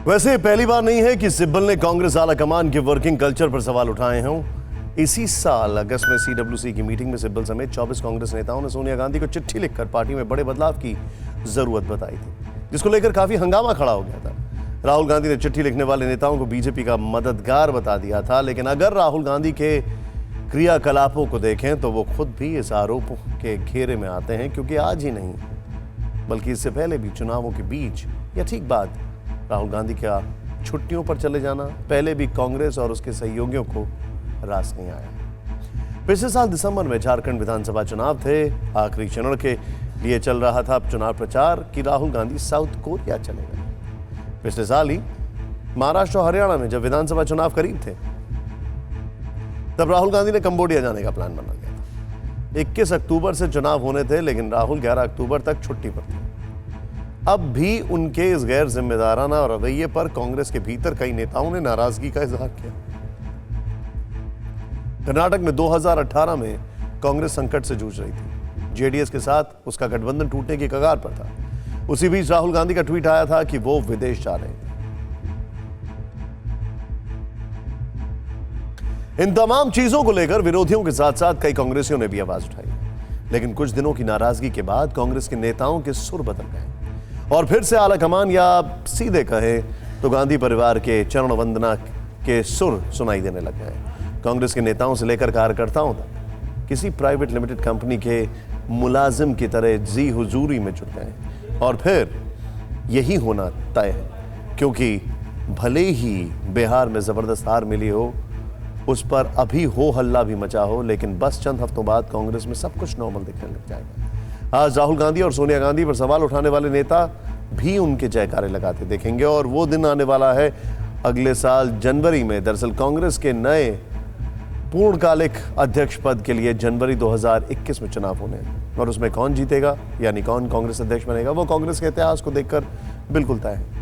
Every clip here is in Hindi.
वैसे पहली बार नहीं है कि सिब्बल ने कांग्रेस आला कमान के वर्किंग कल्चर पर सवाल उठाए हों। इसी साल अगस्त में सीडब्ल्यूसी की मीटिंग में सिब्बल समेत 24 कांग्रेस नेताओं ने सोनिया गांधी को चिट्ठी लिखकर पार्टी में बड़े बदलाव की जरूरत बताई थी, जिसको लेकर काफी हंगामा खड़ा हो गया था। राहुल गांधी ने चिट्ठी लिखने वाले नेताओं को बीजेपी का मददगार बता दिया था, लेकिन अगर राहुल गांधी के क्रियाकलापों को देखें तो वो खुद भी इस आरोप के घेरे में आते हैं, क्योंकि आज ही नहीं बल्कि इससे पहले भी चुनावों के बीच या ठीक बाद राहुल गांधी का छुट्टियों पर चले जाना पहले भी कांग्रेस और उसके सहयोगियों को रास नहीं आया। पिछले साल दिसंबर में झारखंड विधानसभा चुनाव थे। आखिरी चरण के लिए चल रहा था चुनाव प्रचार कि राहुल गांधी साउथ कोरिया चले गए। पिछले साल ही महाराष्ट्र और हरियाणा में जब विधानसभा चुनाव करीब थे तब राहुल गांधी ने कंबोडिया जाने का प्लान बना लिया था। 21 अक्टूबर से चुनाव होने थे, लेकिन राहुल 11 अक्टूबर तक छुट्टी पर थे। अब भी उनके इस गैर जिम्मेदाराना रवैये पर कांग्रेस के भीतर कई नेताओं ने नाराजगी का इजहार किया। कर्नाटक में 2018 में कांग्रेस संकट से जूझ रही थी। जेडीएस के साथ उसका गठबंधन टूटने की कगार पर था। उसी बीच राहुल गांधी का ट्वीट आया था कि वो विदेश जा रहे थे। इन तमाम चीजों को लेकर विरोधियों के साथ साथ कई कांग्रेसियों ने भी आवाज उठाई, लेकिन कुछ दिनों की नाराजगी के बाद कांग्रेस के नेताओं के सुर बदल गए और फिर से आला कमान या सीधे कहे तो गांधी परिवार के चरण वंदना के सुर सुनाई देने लग गए। कांग्रेस के नेताओं से लेकर कार्यकर्ताओं तक किसी प्राइवेट लिमिटेड कंपनी के मुलाजिम की तरह जी हुजूरी में जुट गए। और फिर यही होना तय है, क्योंकि भले ही बिहार में जबरदस्त हार मिली हो, उस पर अभी हो हल्ला भी मचा हो, लेकिन बस चंद हफ्तों बाद कांग्रेस में सब कुछ नॉर्मल दिखने लग जाएगा। आज राहुल गांधी और सोनिया गांधी पर सवाल उठाने वाले नेता भी उनके जयकारे लगाते देखेंगे और वो दिन आने वाला है अगले साल जनवरी में। दरअसल कांग्रेस के नए पूर्णकालिक अध्यक्ष पद के लिए जनवरी 2021 में चुनाव होने हैं और उसमें कौन जीतेगा, यानी कौन कांग्रेस अध्यक्ष बनेगा, वो कांग्रेस के इतिहास को देखकर बिल्कुल तय है।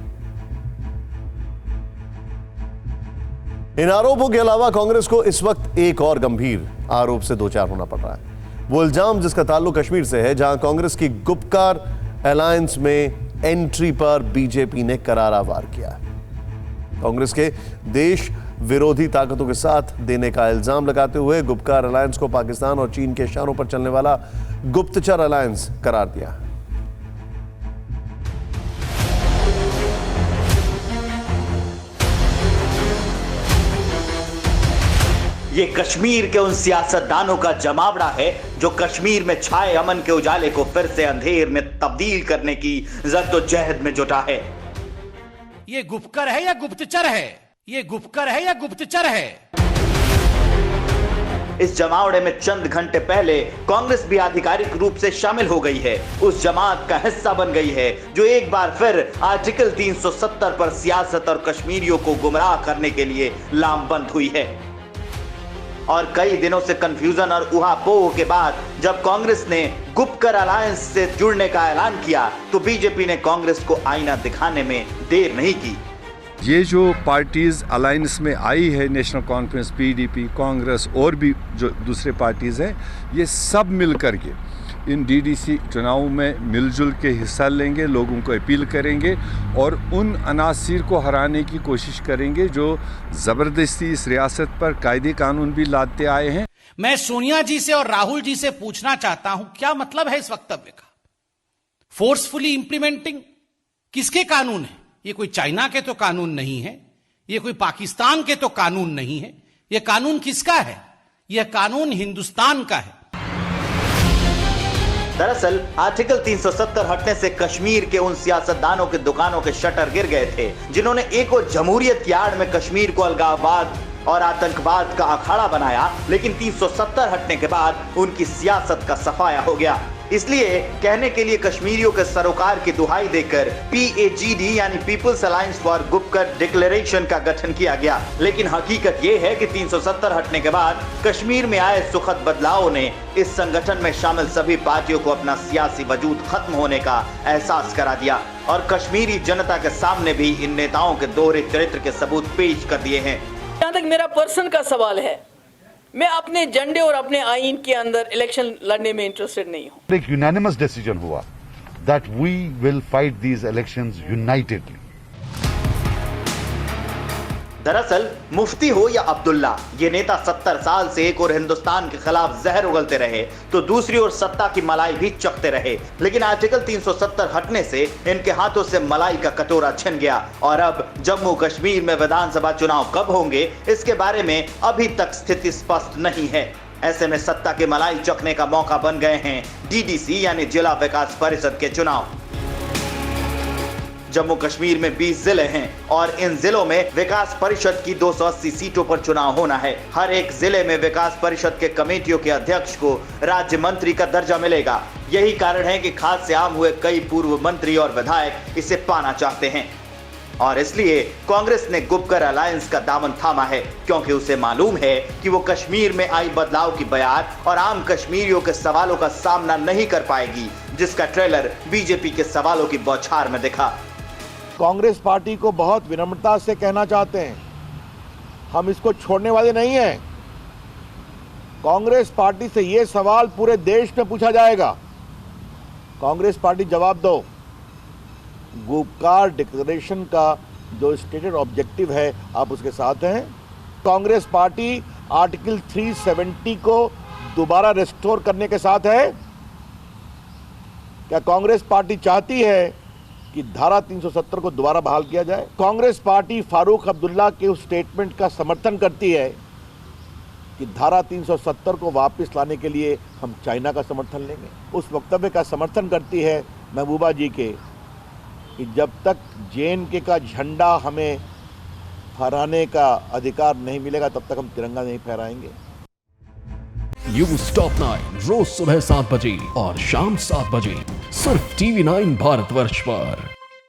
इन आरोपों के अलावा कांग्रेस को इस वक्त एक और गंभीर आरोप से दो चार होना पड़ रहा है। वो इल्जाम जिसका ताल्लुक कश्मीर से है, जहां कांग्रेस की गुपकार अलायंस में एंट्री पर बीजेपी ने करारा वार किया है। कांग्रेस के देश विरोधी ताकतों के साथ देने का इल्जाम लगाते हुए गुपकार अलायंस को पाकिस्तान और चीन के इशारों पर चलने वाला गुप्तचर अलायंस करार दिया। ये कश्मीर के उन सियासतदानों का जमावड़ा है जो कश्मीर में छाए अमन के उजाले को फिर से अंधेर में तब्दील करने की जद्दोजहद में जुटा है। ये गुपकर है या गुप्तचर है? ये गुपकर है या गुप्तचर है? इस जमावड़े में चंद घंटे पहले कांग्रेस भी आधिकारिक रूप से शामिल हो गई है, उस जमात का हिस्सा बन गई है जो एक बार फिर आर्टिकल 370 पर सियासत और कश्मीरियों को गुमराह करने के लिए लामबंद हुई है। और कई दिनों से कंफ्यूजन और उहापोह के बाद जब कांग्रेस ने गुपकर अलायंस से जुड़ने का ऐलान किया तो बीजेपी ने कांग्रेस को आईना दिखाने में देर नहीं की। ये जो पार्टीज अलायंस में आई है, नेशनल कॉन्फ्रेंस, पीडीपी, कांग्रेस और भी जो दूसरे पार्टीज हैं, ये सब मिलकर के इन डीडीसी चुनाव में मिलजुल के हिस्सा लेंगे, लोगों को अपील करेंगे और उन अनासिर को हराने की कोशिश करेंगे जो ज़बरदस्ती इस रियासत पर कायदे कानून भी लाते आए हैं। मैं सोनिया जी से और राहुल जी से पूछना चाहता हूं, क्या मतलब है इस वक्तव्य का? फोर्सफुली इंप्लीमेंटिंग किसके कानून है? ये कोई चाइना के तो कानून नहीं है, ये कोई पाकिस्तान के तो कानून नहीं है। ये कानून किसका है? यह कानून हिंदुस्तान का है। दरअसल आर्टिकल 370 हटने से कश्मीर के उन सियासतदानों के दुकानों के शटर गिर गए थे जिन्होंने एक और जमहूरियत की आड़ में कश्मीर को अलगाववाद और आतंकवाद का अखाड़ा बनाया, लेकिन 370 हटने के बाद उनकी सियासत का सफाया हो गया। इसलिए कहने के लिए कश्मीरियों के सरोकार की दुहाई देकर PAGD यानी peoples alliance for Gupkar declaration का गठन किया गया। लेकिन हकीकत यह है कि 370 हटने के बाद कश्मीर में आए सुखद बदलावों ने इस संगठन में शामिल सभी पार्टियों को अपना सियासी वजूद खत्म होने का एहसास करा दिया और कश्मीरी जनता के सामने भी इन नेताओं के दोहरे चरित्र के सबूत पेश कर दिए हैं। जहां तक मेरा पर्सन का सवाल है, मैं अपने झंडे और अपने आईन के अंदर इलेक्शन लड़ने में इंटरेस्टेड नहीं हूं। एक यूनानिमस डिसीजन हुआ that we will fight these elections unitedly. दरअसल मुफ्ती हो या अब्दुल्ला, ये नेता 70 साल से एक और हिंदुस्तान के खिलाफ जहर उगलते रहे तो दूसरी ओर सत्ता की मलाई भी चखते रहे। लेकिन आर्टिकल 370 हटने से इनके हाथों से मलाई का कटोरा छिन गया और अब जम्मू कश्मीर में विधानसभा चुनाव कब होंगे इसके बारे में अभी तक स्थिति स्पष्ट नहीं है। ऐसे में सत्ता की मलाई चखने का मौका बन गए हैं डीडीसी यानी जिला विकास परिषद के चुनाव। जम्मू कश्मीर में 20 जिले हैं और इन जिलों में विकास परिषद की 280 सीटों पर चुनाव होना है। हर एक जिले में विकास परिषद के कमेटियों के अध्यक्ष को राज्य मंत्री का दर्जा मिलेगा। यही कारण है कि खाद से आम हुए कई पूर्व मंत्री और विधायक इसे पाना चाहते हैं और इसलिए कांग्रेस ने गुपकर अलायंस का दामन थामा है, क्योंकि उसे मालूम है कि वो कश्मीर में आई बदलाव की बयार और आम कश्मीरियों के सवालों का सामना नहीं कर पाएगी, जिसका ट्रेलर बीजेपी के सवालों की बौछार में दिखा। कांग्रेस पार्टी को बहुत विनम्रता से कहना चाहते हैं, हम इसको छोड़ने वाले नहीं हैं। कांग्रेस पार्टी से ये सवाल पूरे देश में पूछा जाएगा। कांग्रेस पार्टी जवाब दो। गुपकार डिक्लेरेशन का जो स्टेटेड ऑब्जेक्टिव है आप उसके साथ हैं। कांग्रेस पार्टी आर्टिकल 370 को दोबारा रिस्टोर करने के साथ है। क्या कांग्रेस पार्टी चाहती है कि धारा 370 को दोबारा बहाल किया जाए? कांग्रेस पार्टी फारूक अब्दुल्ला के उस स्टेटमेंट का समर्थन करती है कि धारा 370 को वापस लाने के लिए हम चाइना का समर्थन लेंगे। उस वक्तव्य का समर्थन करती है महबूबा जी के कि जब तक JNK का झंडा हमें फहराने का अधिकार नहीं मिलेगा तब तक हम तिरंगा नहीं फहराएंगे। न्यूज़ टॉप 9 रोज सुबह 7 बजे और शाम 7 बजे सिर्फ TV9 भारतवर्ष पर।